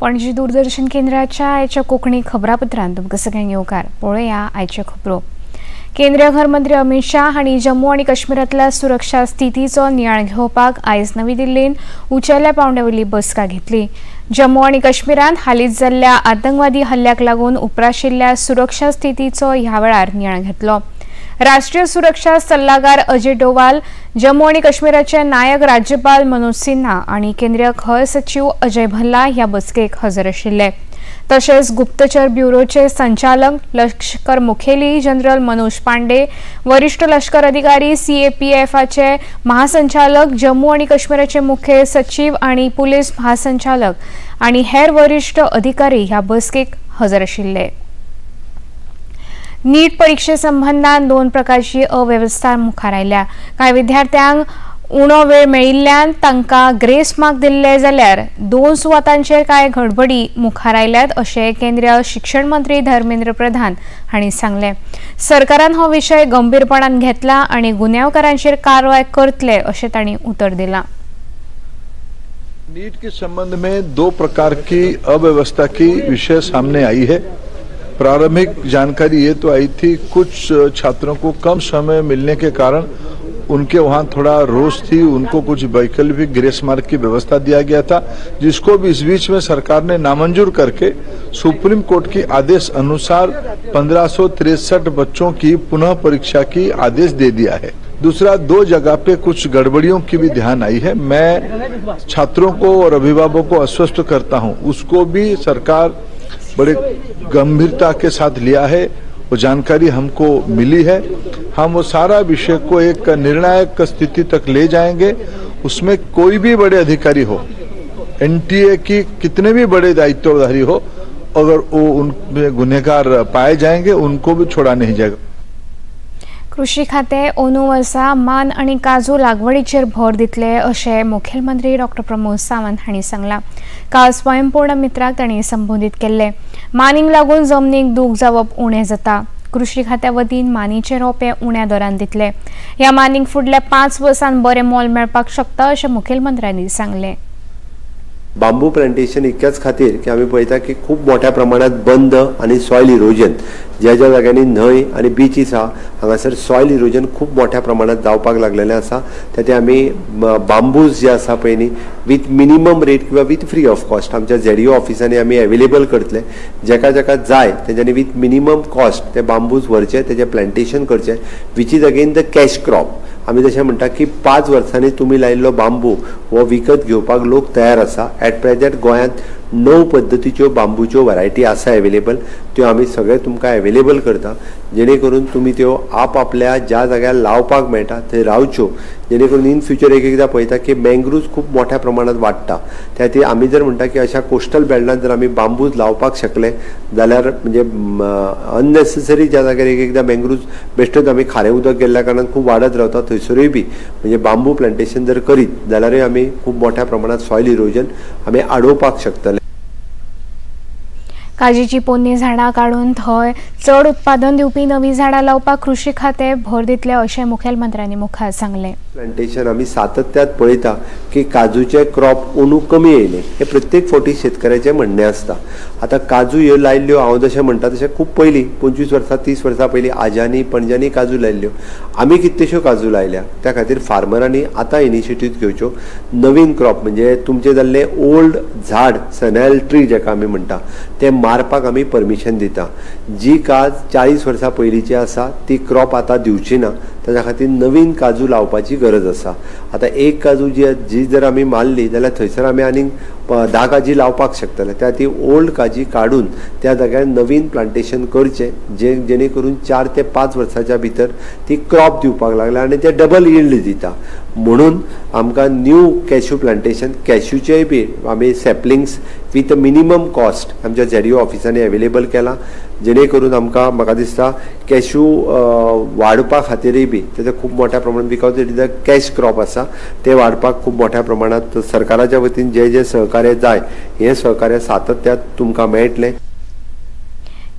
पणजी दूरदर्शन केंद्राच्या आयच्या कोंकणी खबरापत्रांत तुमकां सगळ्यांक येवकार पळोवया आयच्यो खबरो। केंद्रीय गृहमंत्री अमित शाह हांणी जम्मू आनी काश्मीरांतल्या सुरक्षा स्थितीचो नियाळ घेवपाक आयज नवी दिल्लींत उंचेल्या पांवड्यावयली बसका घेतली। जम्मू आनी काश्मीरांत हालींच जाल्ल्या आतंकवादी हल्ल्याक लागून उप्राशिल्ल्या सुरक्षा स्थितीचो ह्या वेळार नियाळ घेतलो। राष्ट्रीय सुरक्षा सल्लागार अजित डोवाल, जम्मू आनी काश्मीराचे नायक राज्यपाल मनोज सिन्हा आनी केंद्रीय गृह सचिव अजय भल्ला ह्या बसकेक हजर आशिल्ले। तशेंच गुप्तचर ब्युरोचे संचालक लष्कर मुखेली जनरल मनोज पांडे, वरिष्ठ लष्कर अधिकारी CAPFचे महासंचालक, जम्मू आनी काश्मीराचे मुख्य सचिव आनी पुलीस महासंचालक आनी हेर वरिष्ठ अधिकारी ह्या बसकेक हजर आशिल्ले। नीट परीक्षे संबंधान 2 प्रकारची अव्यवस्था मुखार आयल्या। कांय विद्यार्थ्यांक उणो वेळ मेळिल्ल्यान तांकां ग्रेस मार्क दिल्ले जाल्यार 2 सुवातांचेर कांय गडबडी मुखार आयल्यात अशें केंद्रीय शिक्षण मंत्री धर्मेंद्र प्रधान हांणी सांगलें। सरकारान हो विशय गंभीरपणान घेतला आनी गुन्यांवकारांचेर कारवाय करतले अशें तांणी उतर दिलां। नीट के संबंध में 2 प्रकार की अव्यवस्था की विषय सामने आई है। प्रारंभिक जानकारी ये तो आई थी कुछ छात्रों को कम समय मिलने के कारण उनके वहां थोड़ा रोष थी, उनको कुछ वैकल्पिक ग्रेस मार्क की व्यवस्था दिया गया था, जिसको भी इस बीच में सरकार ने नामंजूर करके सुप्रीम कोर्ट के आदेश अनुसार 1563 बच्चों की पुनः परीक्षा की आदेश दे दिया है। दूसरा, 2 जगह पे कुछ गड़बड़ियों की भी ध्यान आई है। मैं छात्रों को और अभिभावकों को आश्वस्त करता हूं, उसको भी सरकार बड़े गंभीरता के साथ लिया है। वो जानकारी हमको मिली है, हम वो सारा विषय को एक निर्णायक स्थिति तक ले जाएंगे। उसमें कोई भी बड़े अधिकारी हो, NTA की कितने भी बड़े दायित्वधारी हो, अगर वो उनमें गुनहगार पाए जाएंगे उनको भी छोड़ा नहीं जाएगा। कृषी खाते अंदू वर्सा मान आनी काजू लागवडीचेर भर दितले अशें मुखेलमंत्री डॉ प्रमोद सावंत हांणी सांगलां। काल स्वयंपूर्ण मित्राक तांणी संबोधीत केल्ले। मानीक लागून जमनीक दूख जावप उणें जाता। कृषी खात्या वतीन मानीचे रोंपे उण्या दरान दितले। ह्या मानीक फुडल्या 5 वर्सांत बरें मोल मेळपाक शकता अशें मुखेलमंत्र्यांनी सांगलें। बांबू प्लांटेशन इतक्याच खातीर की आमी पळयता की खूब मोठ्या प्रमाणात बंद आनी सॉयल इरोजन ज्या ज्या जाग्यांनी न्हंय आनी बीचीस आहा हांगासर सॉयल इरोजन खूब मोठ्या प्रमाणात जावपाक लागलेलें आसा। ते आमी बांबूज जे आसा पळय न्ही विथ मिनिमम रेट किंवा विथ फ्री ऑफ कॉस्ट आमच्या ZDO ऑफिसांनी आमी अवेलेबल करतले। जेका जेका जाय तेच्यांनी विथ मिनिमम कॉस्ट ते बांबूज व्हरचे, तेजे प्लांटेशन करचे, which is again the cash crop. आमी जशें म्हणटा की 5 वर्सांनी तुमी लायिल्लो बांबू हो विकत घेवपाक लोक तयार आसा। एट प्रेजेंट गोंयांत 9 पद्धतीच्यो बांबूच्यो वरायटी आसा अवेलेबल, त्यो आमी सगळे तुमकां अवेलेबल करता, जेणे करून तुमी त्यो आपल्या ज्या जाग्यार लावपाक मेळटा थंय रावच्यो, जेणे करून इन फ्युचर एकदां पळयता की मँग्रुव्ज खूब मोठ्या प्रमाणात वाडटा। त्या खातीर आमी जर म्हणटा की अशा कोस्टल बेल्टांत जर आमी बांबूज लावपाक शकले जाल्यार म्हणजे अननेसेसरी ज्या जाग्यार एकदां मँग्रुव्ज बेश्टोच आमी खारें उदक गेल्ल्या कारणान खूब वाडत रावता थंयसरूय बी म्हणजे बांबू प्लांटेशन जर करीत जाल्यारूय आमी खूब मोठ्या प्रमाणात सॉयल इरोजन आमी आडोवपाक शकतले। काजीची पोन्नी झाडां काडून थंय चड उत्पादन दिवपी नवी झाडां लावपाक कृषी खातें भर दितले अशें मुखेलमंत्र्यांनी मुखार सांगलें। प्लांटेशन आमी सातत्यात पळयता की काजूचे क्रॉप अंदू कमी येयले, हे प्रत्येक फावटी शेतकऱ्याचें म्हणणें आसता। आतां काजू ह्यो लायल्ल्यो हांव जशें म्हणटा तशें खूब पयलीं 25 वर्सां 30 वर्सां पयलीं आज्यांनी पणज्यांनी काजू लायल्ल्यो, आमी कितल्योश्यो काजू लायल्या। त्या खातीर फार्मरांनी आतां इनिशिएटीव्ह घेवच्यो, नवीन क्रॉप म्हणजे तुमचें जाल्लें ओल्ड झाड सॅनॅल ट्री जेका आमी म्हणटा तें मारपाक आमी परमिशन दिता। जी काज 40 वर्सां पयलींची आसा ती क्रॉप आतां दिवची ना, ताच्या खातीर नवीन काजू लावपाची गरज आसा। आतां एक काजू जी जर आमी मारली जाल्यार थंयसर आमी आनीक 10 काजी लावपाक शकतले। त्या खातीर ओल्ड काजी काडून त्या जाग्यार नवीन प्लांटेशन करचें जेणे करून 4 ते 5 वर्सांच्या भितर ती क्रॉप दिवपाक लागल्या आनी ते डबल यील्ड दिता। म्हणून आमकां न्यू कॅश्यू प्लांटेशन कॅश्यूचेय बी आमी सॅपलिंग्स विथ मिनिमम कॉस्ट आमच्या ZDO ऑफिसांनी अवेलेबल केला, जेणे करून आमकां म्हाका दिसता कॅश्यू वाडपा खातीरय बी तेजो खूब मोठ्या प्रमाणात because it is a cash crop आसा ते वाडपाक खूब मोठ्या प्रमाणात सरकाराच्या वतीन जे सहकार्य जाय हे सहकार्य सातत्यात तुमकां मेळटलें।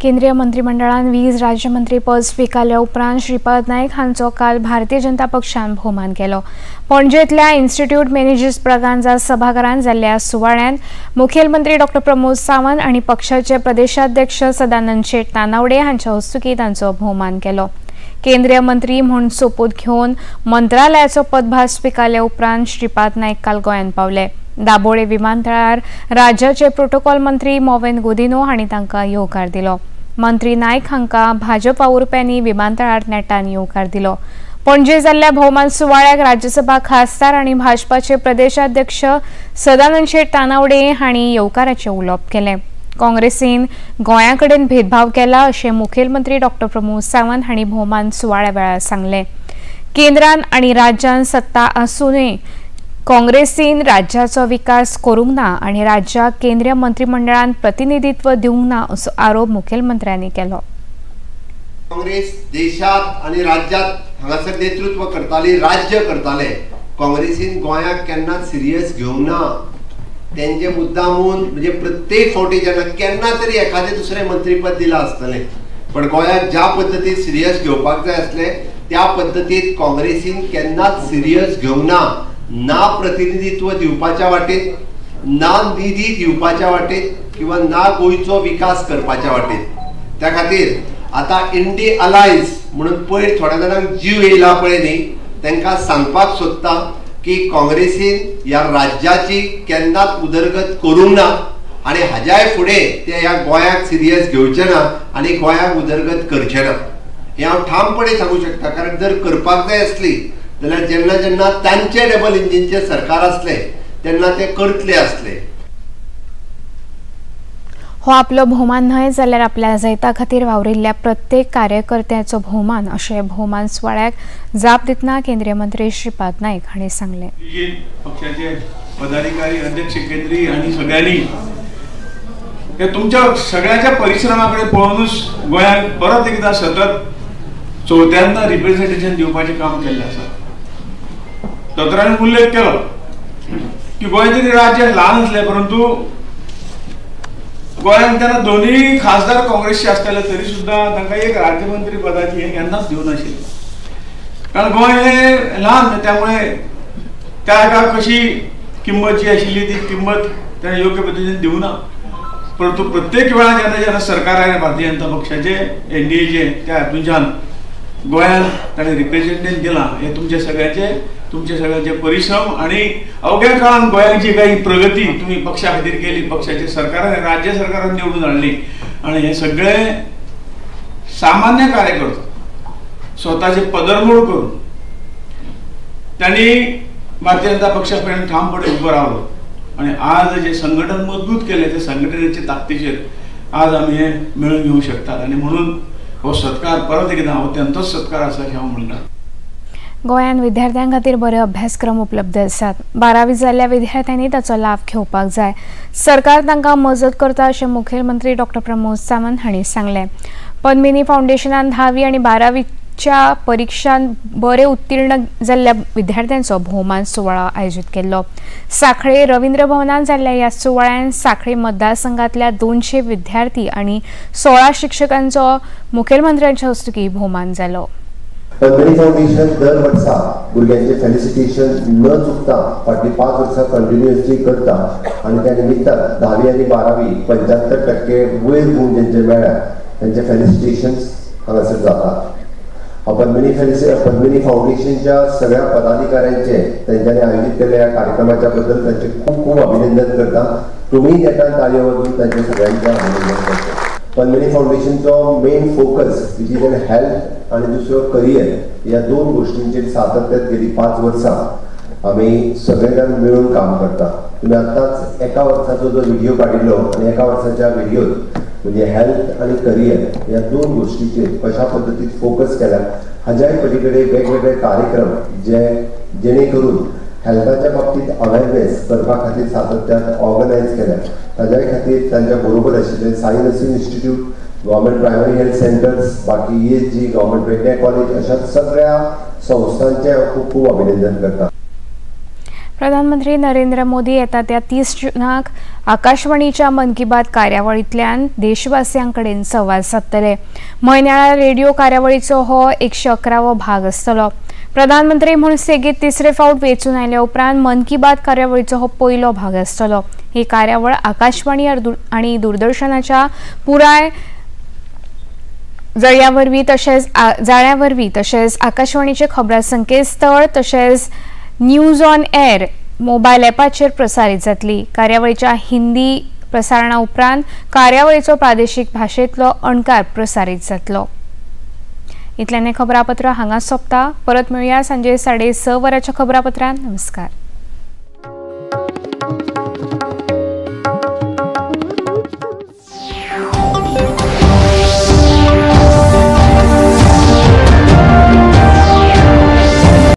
केंद्रीय मंत्रिमंडळान 20 राज्यमंत्री पद स्वीकारल्या उपरांत श्रीपाद नाईक हांचो काल भारतीय जनता पक्षान भोवमान केलो। पणजेंतल्या इन्स्टिट्यूट मॅनेजर्स ब्रगांजा सभाघरांत जाल्ल्या सुवाळ्यांत मुखेलमंत्री डॉ. प्रमोद सावंत आनी पक्षाचे प्रदेशाध्यक्ष सदानंद शेट तानावडे हांच्या हस्तुकीं तांचो भोवमान केलो। केंद्रीय मंत्री म्हूण सोपूत घेवन मंत्रालयाचो पदभार स्वीकारल्या उपरांत श्रीपाद नाईक काल गोंयांत पावले। दाबोळे विमानतळार राज्याचे प्रोटोकॉल मंत्री मोवेन गोदिनो हांणी तांकां येवकार दिलो। मंत्री नाईक हांकां भाजप वावुरप्यांनी विमानतळार नेटान येवकार दिलो। पणजे जाल्ल्या भोवमान सुवाळ्याक राज्यसभा खासदार आनी भाजपाचे प्रदेशाध्यक्ष सदानंद शेट तानावडे हांणी येवकाराचें उलोवप केलें। काँग्रेसीन गोंया कडेन भेदभाव केला अशें मुखेलमंत्री डॉ. प्रमोद सावंत हांणी भोवमान सुवाळ्या वेळार सांगलें। केंद्रान आनी राज्यान सत्ता आसूनय काँग्रेसीन राज्याचो विकास करूंक ना आनी राज्याक केंद्रीय मंत्रिमंडळान प्रतिनिधित्व दिवंक ना असो आरोप मुखेलमंत्र्यांनी केलो। काँग्रेस देशात आणि राज्यात हांगासर नेतृत्व करताली, राज्य करताले। काँग्रेसीन गोंयाक केन्ना सिरियस घेवंक ना। त्यांचे मुद्दामून म्हणजे प्रत्येक फावटी जेन्ना केन्ना तरी एखादे दुसरे मंत्रीपद दिला आसतलें, पण गोंयाक ज्या पद्दतीन सिरियस घेवपाक जाय आसले त्या पद्दतीत काँग्रेसीन केन्नाच सिरियस घेवंक ना। ना प्रतिनिधित्व दिवपाच्या वाटेत, ना निधी दिवपाच्या वाटेत किंवा ना गोंयचो विकास करपाच्या वाटेत। त्या खातीर आता इंडी अलायन्स म्हणून पयर थोड्या जाणांक जीव येयला पळय न्ही, तांकां सांगपाक सोदता की काँग्रेसीन ह्या राज्याची केन्नाच उदरगत करूंक ना आनी हाज्याय फुडें ते ह्या गोंयाक सिरियस घेवचे ना आनी गोंयाक उदरगत करचे ना। हें हांव ठामपणे सांगू शकता, कारण जर करपाक जाय आसली जाल्यार जेन्ना जेन्ना तांचे डबल इंजिनचे सरकार आसले तेन्ना ते करतले आसले। हो आपलो भोवमान न्हय जाल्यार आपल्या जैता खातीर वावरिल्ल्या प्रत्येक कार्यकर्त्याचो भोवमान अशें भोवमान सुवाळ्याक जाप दितना केंद्रीय मंत्री श्रीपाद नाईक हांणी सांगलें। पक्षाचे पदाधिकारी, अध्यक्ष केंद्रीय आनी सगळ्यांनी हे तुमच्या सगळ्याच्या परिश्रमाकडे पळोवनूच गोंयाक परत एकदा सतत चवथ्यांदा रिप्रेझेंटेशन दिवपाचें काम केल्लें आसा। तत्रांनी उल्लेख केलो की गोंय जरी राज्य ल्हान आसलें परंतु गोंयांत तेन्ना दोनूय खासदार काँग्रेसचे आसताले तरी सुद्दां तांकां एक राज्यमंत्री पदाची हें केन्नाच दिवं नाशिल्लें, कारण गोंय हें ल्हान, त्यामुळे त्या हाका कशी किंमत जी आशिल्ली ती किंमत ताणें योग्य पद्दतीन दिवं ना। परंतु प्रत्येक वेळा जेन्ना जेन्ना सरकार आयलें भारतीय जनता पक्षाचे एनडीएचे, त्या हातूंतल्यान गोंयांत ताणें रिप्रेझेंटेशन दिलां। हे तुमचे सगळ्यांचे परिश्रम आणि अवघ्या काळात गोंयाची काही प्रगती तुम्ही पक्षा खातीर केली, पक्षाचे सरकारान राज्य सरकारान निवडून हाडली आणि हे सगळे सामान्य कार्यकर्ते स्वतःचे पदरमोड करून त्यांनी भारतीय जनता पक्षा कडेन ठामपणे उबो रावलो आणि आज जे संघटन मजबूत केले ते संघटनेच्या ताकदीचेर आज आम्ही हे मेळून घेवंक शकतात आणि म्हणून हो सत्कार परत एकदा अत्यंतच सत्कार आसा अशें हांव म्हणटा। गोंयांत विद्यार्थ्यां खातीर बरे अभ्यासक्रम उपलब्ध आसात। 12वी जाल्ल्या विद्यार्थ्यांनी ताचो लाभ घेवपाक जाय। सरकार तांकां मजत करता अशें मुखेलमंत्री डॉ. प्रमोद सावंत हांणी सांगलें। पद्मिनी फावंडेशनान 10वी आनी 12वीच्या परिक्षांत बरे उत्तीर्ण जाल्ल्या विद्यार्थ्यांचो भोवमान सुवाळो आयोजीत केल्लो। सांखळे रवींद्र भवनांत जाल्ल्या ह्या सुवाळ्यांत सांखळे मतदारसंघांतल्या 200 विद्यार्थी आनी 16 शिक्षकांचो मुखेलमंत्र्यांच्या हस्तुकीं भोवमान जालो। पद्मिनी फाउंडेशन दर वर्सा भुरग्यांचे फेलिसिटेशन न चुकता फाटली 5 वर्सां कंटिन्युअसली करता आणि त्या निमित्तान 10वी आनी 12वी 75% वयर गुण जेंचे मेळ्ळ्यात त्यांचे फेलिसिटेशन्स हांगासर जातात। पद्मिनी फाउंडेशनच्या सगळ्या पदाधिकाऱ्यांचे त्यांच्यानी आयोजित केलेल्या कार्यक्रमाच्या बद्दल त्यांचे खूप खूप अभिनंदन करता। तुम्ही नेटान ताळयो वाजून त्यांच्या सगळ्यांचे अभिनंदन करता। पद्मिनी फाउंडेशनचो main focus which is health आणि दुसरो करियर या दोन गोष्टींचेर सातत्यात गेली 5 वर्सां आम्ही सगळे जाण मिळून काम करता। तुम्ही आताच एका वर्साचो जो व्हिडिओ काडिल्लो आणि एका वर्साच्या व्हिडिओत म्हणजे हेल्थ आणि करियर या दोन गोष्टींचेर कशा पद्दतीन फोकस केला हाज्याय पलीकडे वेगवेगळे कार्यक्रम जेणे करून हेल्थाच्या बाबतीत अवेअरनेस करपा खातीर सातत्यान ऑर्गनायज केल्या। ताज्या खातीर तांच्या बरोबर आशिल्ले Sai nursing institute, government primary health centres, बाकी ESG, गव्हर्मेंट वेटनरी कॉलेज अशा सगळ्या संस्थांचे खूप खूप अभिनंदन करता। प्रधानमंत्री नरेंद्र मोदी येता त्या 30 जूनाक आकाशवाणीच्या मन की बात कार्यावळींतल्यान देशवासियांकडेन संवाद साधतले। म्हयन्याळा रेडिओ कार्यावळीचो हो 111वो भाग आसतलो। प्रधानमंत्री म्हूण सेगीत तिसरे फावट वेंचून आयल्या उपरांत मन की बात कार्यावळीचो हो पयलो भाग आसतलो। ही कार्यावळ आकाशवाणी आनी दूरदर्शनाच्या पुराय जाळ्यावरवीं तशेंच आकाशवाणीचे खबरां संकेतस्थळ तशेंच न्यूज ऑन एअर मोबायल ॲपाचेर प्रसारीत जातली। कार्यावळीच्या हिंदी प्रसारणा उपरांत कार्यावळीचो प्रादेशीक भाशेंतलो अणकार प्रसारीत जातलो। इतल्यान हें खबरापत्र हांगा सोंपता। परत मेळुया सांजे 6:30 वरांच्या खबरापत्रांत। नमस्कार।